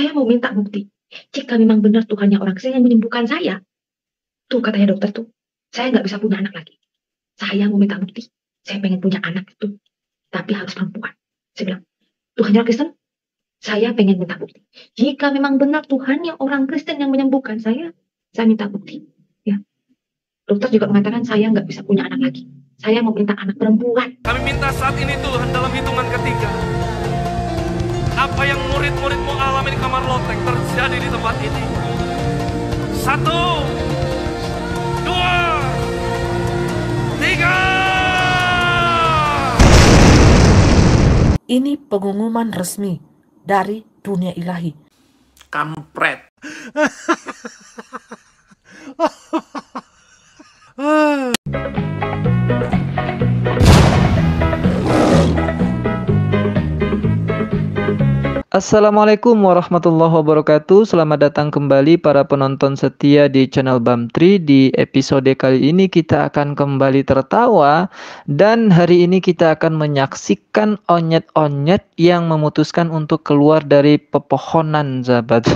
Saya mau minta bukti. Jika memang benar Tuhannya orang Kristen yang menyembuhkan saya, tuh katanya dokter tuh, saya nggak bisa punya anak lagi. Saya mau minta bukti. Saya pengen punya anak itu, tapi harus perempuan. Saya bilang, Tuhannya orang Kristen, saya pengen minta bukti. Jika memang benar Tuhannya orang Kristen yang menyembuhkan saya minta bukti. Ya, dokter juga mengatakan saya nggak bisa punya anak lagi. Saya mau minta anak perempuan. Kami minta saat ini Tuhan dalam hitungan ketiga, apa yang murid-muridmu alami di kamar loteng terjadi di tempat ini. 1, 2, 3. Ini pengumuman resmi dari dunia ilahi. Kampret. Assalamualaikum warahmatullahi wabarakatuh. Selamat datang kembali para penonton setia di channel Bamtri. Di episode kali ini kita akan kembali tertawa, dan hari ini kita akan menyaksikan onyet-onyet yang memutuskan untuk keluar dari pepohonan, sahabat.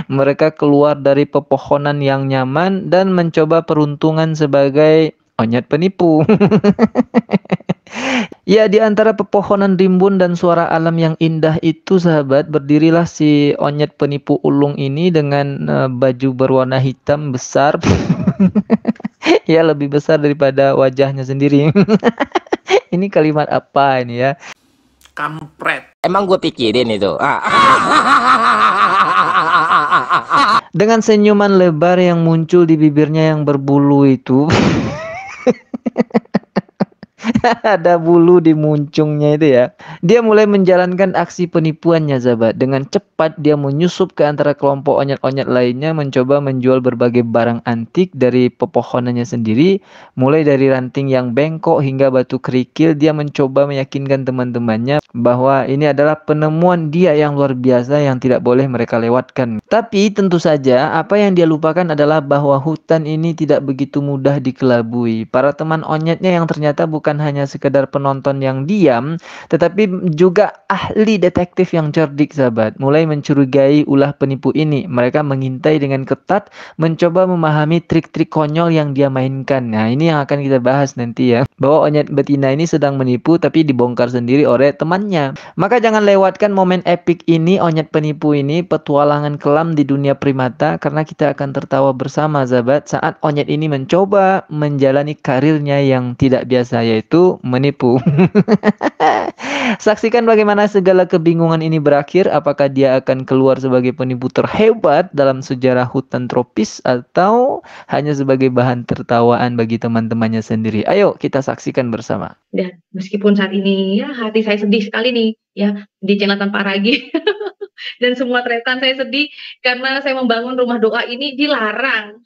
Mereka keluar dari pepohonan yang nyaman dan mencoba peruntungan sebagai onyet penipu. Ya, di antara pepohonan rimbun dan suara alam yang indah itu, sahabat, berdirilah si onyet penipu ulung ini dengan baju berwarna hitam besar. Ya, lebih besar daripada wajahnya sendiri. Ini kalimat apa ini ya? Kampret. Emang gue pikirin itu. Dengan senyuman lebar yang muncul di bibirnya yang berbulu itu. Ada bulu di muncungnya itu ya. Dia mulai menjalankan aksi penipuannya, sahabat. Dengan cepat dia menyusup ke antara kelompok onyet-onyet lainnya, mencoba menjual berbagai barang antik dari pepohonannya sendiri. Mulai dari ranting yang bengkok hingga batu kerikil, dia mencoba meyakinkan teman-temannya bahwa ini adalah penemuan dia yang luar biasa yang tidak boleh mereka lewatkan. Tapi tentu saja apa yang dia lupakan adalah bahwa hutan ini tidak begitu mudah dikelabui. Para teman onyetnya yang ternyata bukan hanya sekedar penonton yang diam, tetapi juga ahli detektif yang cerdik, sahabat, mulai mencurigai ulah penipu ini. Mereka mengintai dengan ketat, mencoba memahami trik-trik konyol yang dia mainkan. Nah, ini yang akan kita bahas nanti ya, bahwa onyet betina ini sedang menipu tapi dibongkar sendiri oleh temannya. Maka jangan lewatkan momen epik ini, onyet penipu ini, petualangan kelam di dunia primata, karena kita akan tertawa bersama, sahabat, saat onyet ini mencoba menjalani karirnya yang tidak biasa, yaitu menipu. Saksikan bagaimana segala kebingungan ini berakhir. Apakah dia akan keluar sebagai penipu terhebat dalam sejarah hutan tropis, atau hanya sebagai bahan tertawaan bagi teman-temannya sendiri? Ayo kita saksikan bersama. Dan meskipun saat ini ya hati saya sedih sekali nih ya di channel Tanpa Ragi. Dan semua tretan saya sedih karena saya membangun rumah doa ini dilarang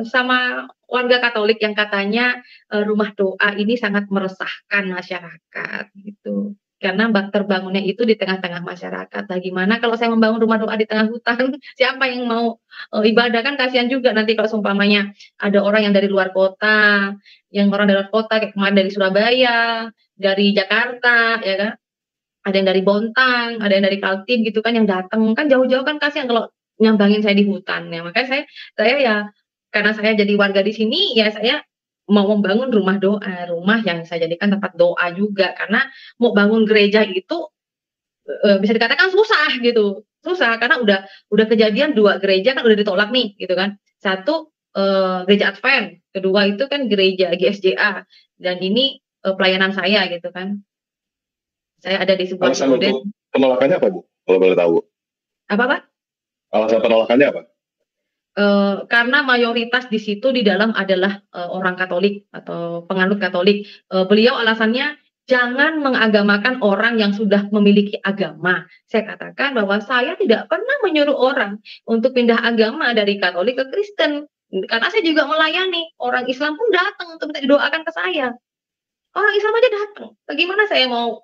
sama warga Katolik yang katanya rumah doa ini sangat meresahkan masyarakat gitu. Karena terbangunnya itu di tengah-tengah masyarakat. Nah, gimana kalau saya membangun rumah doa di tengah hutan? Siapa yang mau ibadah? Kan kasihan juga nanti kalau seumpamanya ada orang yang dari luar kota, kayak kemarin dari Surabaya, dari Jakarta, ya kan? Ada yang dari Bontang, ada yang dari Kaltim gitu kan yang datang, kan jauh-jauh kan kasihan kalau nyambangin saya di hutan ya. Makanya saya ya karena saya jadi warga di sini ya saya mau membangun rumah doa, rumah yang saya jadikan tempat doa juga, karena mau bangun gereja itu bisa dikatakan susah gitu. Susah karena udah kejadian 2 gereja kan udah ditolak nih gitu kan. Satu gereja Advent, kedua itu kan gereja GSJA, dan ini pelayanan saya gitu kan. Saya ada di sebuah alasan untuk penolakannya apa, Bu? Kalau boleh tahu. Apa, Pak? Alasan penolakannya apa? Karena mayoritas di situ di dalam adalah orang Katolik atau penganut Katolik. Beliau alasannya jangan mengagamakan orang yang sudah memiliki agama. Saya katakan bahwa saya tidak pernah menyuruh orang untuk pindah agama dari Katolik ke Kristen. Karena saya juga melayani. Orang Islam pun datang untuk minta didoakan ke saya. Orang Islam aja datang. Bagaimana saya mau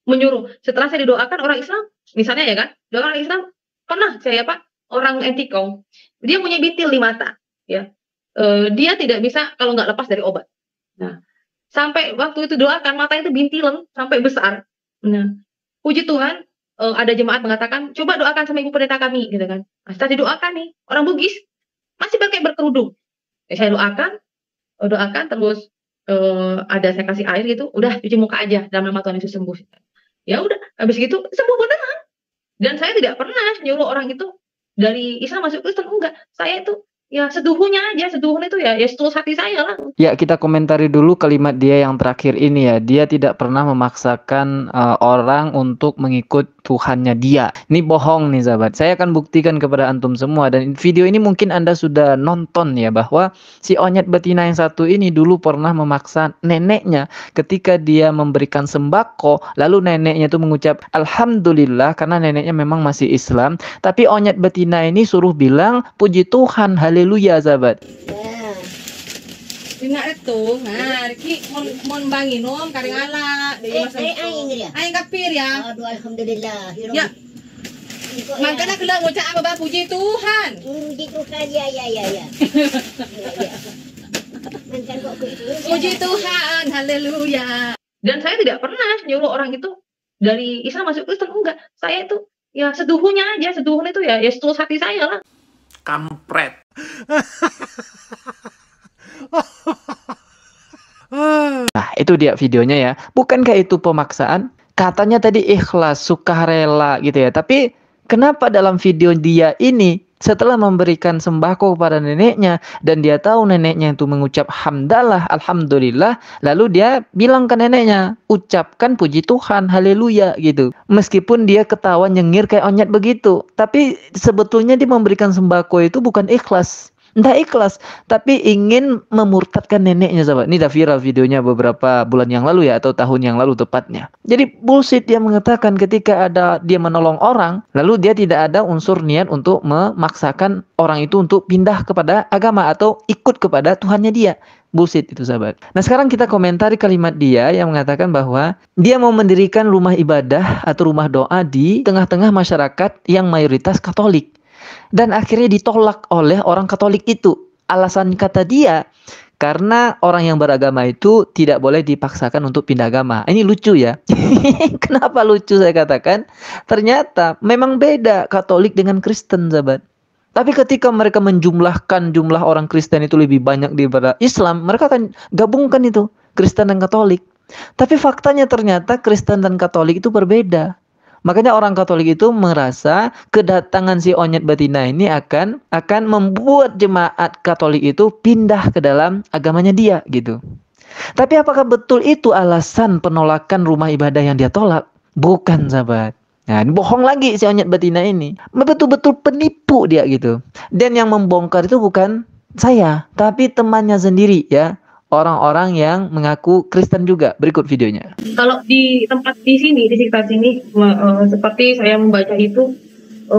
menyuruh? Setelah saya didoakan orang Islam, misalnya ya kan, doakan orang Islam, pernah saya orang Entikong, dia punya bintil di mata, ya, dia tidak bisa kalau nggak lepas dari obat. Nah, sampai waktu itu doakan matanya itu bintilan sampai besar. Nah, puji Tuhan, ada jemaat mengatakan, "Coba doakan sama ibu pendeta kami," gitu kan. Nah, setelah didoakan nih, orang Bugis masih pakai berkerudung. Ya saya doakan terus, ada saya kasih air gitu, "Udah cuci muka aja dalam nama Tuhan Yesus sembuh." Ya udah, habis gitu sembuh beneran. Dan saya tidak pernah nyuruh orang itu dari Islam masuk Kristen, enggak. Saya itu ya seduhnya aja, seduhun itu ya setulus hati saya lah. Ya, kita komentari dulu kalimat dia yang terakhir ini ya. Dia tidak pernah memaksakan orang untuk mengikut Tuhannya dia. Ini bohong nih sahabat. Saya akan buktikan kepada antum semua. Dan video ini mungkin Anda sudah nonton ya, bahwa si onyet betina yang satu ini dulu pernah memaksa neneknya ketika dia memberikan sembako. Lalu neneknya itu mengucap Alhamdulillah karena neneknya memang masih Islam. Tapi onyet betina ini suruh bilang puji Tuhan, haleluya sahabat. Dina itu, nah, Riki mon banginom karing ala, dari masa itu. Aing kapir ya. Aduh, alhamdulillah. Ya. Makanya kena ngucap apa puji Tuhan. Puji Tuhan, ya. Puji Tuhan, haleluya. Dan saya tidak pernah nyuruh orang itu dari Islam masuk Kristen, enggak. Saya itu ya seduhnya aja, seduhun itu ya setulus hati saya lah. Kampret. Nah, itu dia videonya ya. Bukankah itu pemaksaan? Katanya tadi ikhlas, sukarela gitu ya. Tapi kenapa dalam video dia ini setelah memberikan sembako kepada neneknya dan dia tahu neneknya itu mengucap hamdalah, alhamdulillah, lalu dia bilang ke neneknya, ucapkan puji Tuhan, haleluya gitu. Meskipun dia ketawa nyengir kayak onyet begitu, tapi sebetulnya dia memberikan sembako itu bukan ikhlas. Entah ikhlas, tapi ingin memurtadkan neneknya sahabat. Ini dah viral videonya beberapa bulan yang lalu ya, atau tahun yang lalu tepatnya. Jadi bullshit dia mengatakan ketika ada dia menolong orang, lalu dia tidak ada unsur niat untuk memaksakan orang itu untuk pindah kepada agama atau ikut kepada Tuhannya dia. Bullshit itu sahabat. Nah sekarang kita komentari kalimat dia yang mengatakan bahwa dia mau mendirikan rumah ibadah atau rumah doa di tengah-tengah masyarakat yang mayoritas Katolik. Dan akhirnya ditolak oleh orang Katolik itu. Alasan kata dia, karena orang yang beragama itu tidak boleh dipaksakan untuk pindah agama. Ini lucu ya. Kenapa lucu saya katakan? Ternyata memang beda Katolik dengan Kristen sahabat. Tapi ketika mereka menjumlahkan jumlah orang Kristen itu lebih banyak daripada Islam, mereka akan gabungkan itu Kristen dan Katolik. Tapi faktanya ternyata Kristen dan Katolik itu berbeda. Makanya orang Katolik itu merasa kedatangan si onyet betina ini akan membuat jemaat Katolik itu pindah ke dalam agamanya dia gitu. Tapi apakah betul itu alasan penolakan rumah ibadah yang dia tolak? Bukan sahabat. Nah, ini bohong lagi si onyet betina ini. Betul-betul penipu dia gitu. Dan yang membongkar itu bukan saya, tapi temannya sendiri ya. Orang-orang yang mengaku Kristen juga. Berikut videonya. Kalau di tempat di sini, di sekitar sini, seperti saya membaca itu,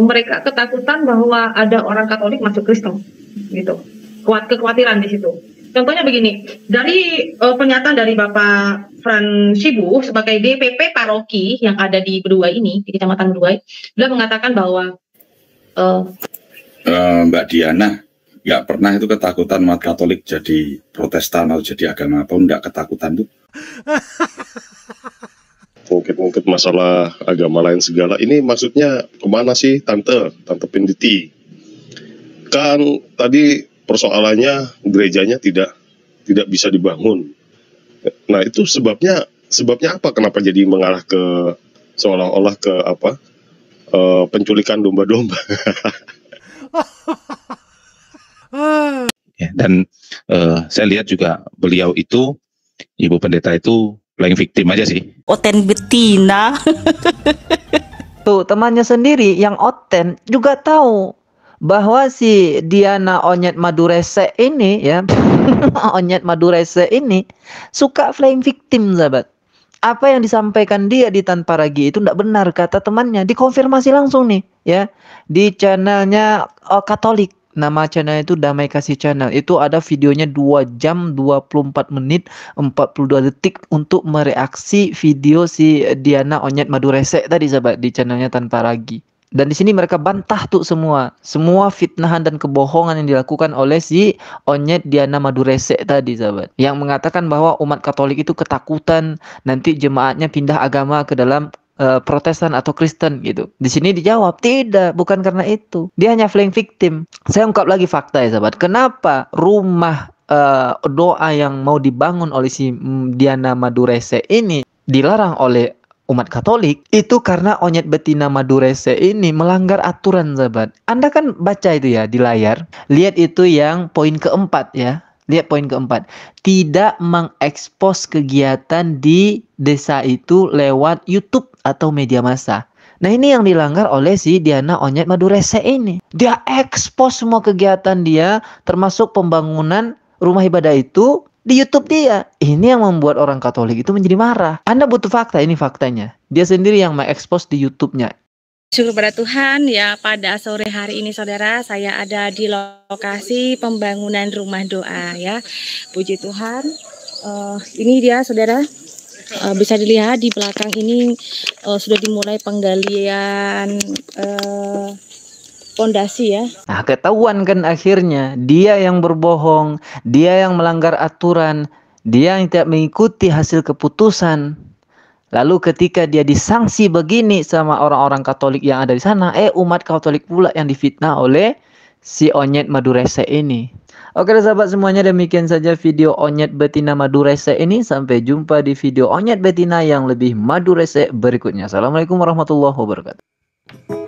mereka ketakutan bahwa ada orang Katolik masuk Kristen, gitu. Kekhawatiran di situ. Contohnya begini, dari pernyataan dari Bapak Fran Shibu sebagai DPP paroki yang ada di Beduai ini, di Kecamatan Beduai, beliau mengatakan bahwa Mbak Diana, nggak pernah itu ketakutan umat Katolik jadi Protestan atau jadi agama apa, nggak ketakutan tuh. Mungkin masalah agama lain segala. Ini maksudnya kemana sih Tante Penditi? Kan tadi persoalannya gerejanya tidak bisa dibangun. Nah itu sebabnya apa? Kenapa jadi mengarah ke seolah-olah ke apa? Penculikan domba-domba. Ya, dan saya lihat juga beliau itu, Ibu Pendeta itu playing victim aja sih. Oten betina. Tuh temannya sendiri yang Oten juga tahu bahwa si Diana Onyet Madurese ini ya, Onyet Madurese ini suka playing victim sahabat. Apa yang disampaikan dia di Tanpa Ragi itu tidak benar kata temannya, dikonfirmasi langsung nih ya di channelnya Katolik. Nama channel itu Damai Kasih Channel. Itu ada videonya 2 jam 24 menit 42 detik untuk mereaksi video si Diana Onyet Madurese tadi sahabat di channelnya Tanpa Ragi. Dan di sini mereka bantah tuh semua fitnahan dan kebohongan yang dilakukan oleh si Onyet Diana Madurese tadi sahabat, yang mengatakan bahwa umat Katolik itu ketakutan nanti jemaatnya pindah agama ke dalam Protestan atau Kristen gitu. Di sini dijawab tidak, bukan karena itu. Dia hanya playing victim. Saya ungkap lagi fakta ya sahabat. Kenapa rumah doa yang mau dibangun oleh si Diana Madurese ini dilarang oleh umat Katolik? Itu karena Onyet Betina Madurese ini melanggar aturan sahabat. Anda kan baca itu ya di layar. Lihat itu yang poin keempat ya. Lihat poin keempat. Tidak mengekspos kegiatan di desa itu lewat YouTube atau media massa. Nah ini yang dilanggar oleh si Diana Onyet Madurese ini. Dia ekspos semua kegiatan dia, termasuk pembangunan rumah ibadah itu di YouTube dia. Ini yang membuat orang Katolik itu menjadi marah. Anda butuh fakta, ini faktanya. Dia sendiri yang mengekspos di YouTube-nya. Syukur pada Tuhan ya, pada sore hari ini saudara, saya ada di lokasi pembangunan rumah doa ya. Puji Tuhan. Ini dia saudara, bisa dilihat di belakang ini sudah dimulai penggalian pondasi ya. Nah, ketahuan kan akhirnya dia yang berbohong, dia yang melanggar aturan, dia yang tidak mengikuti hasil keputusan. Lalu ketika dia disanksi begini sama orang-orang Katolik yang ada di sana, umat Katolik pula yang difitnah oleh si Onyet Madurese ini. Oke sahabat semuanya, demikian saja video Onyet Betina Madurese ini. Sampai jumpa di video Onyet Betina yang lebih Madurese berikutnya. Assalamualaikum warahmatullahi wabarakatuh.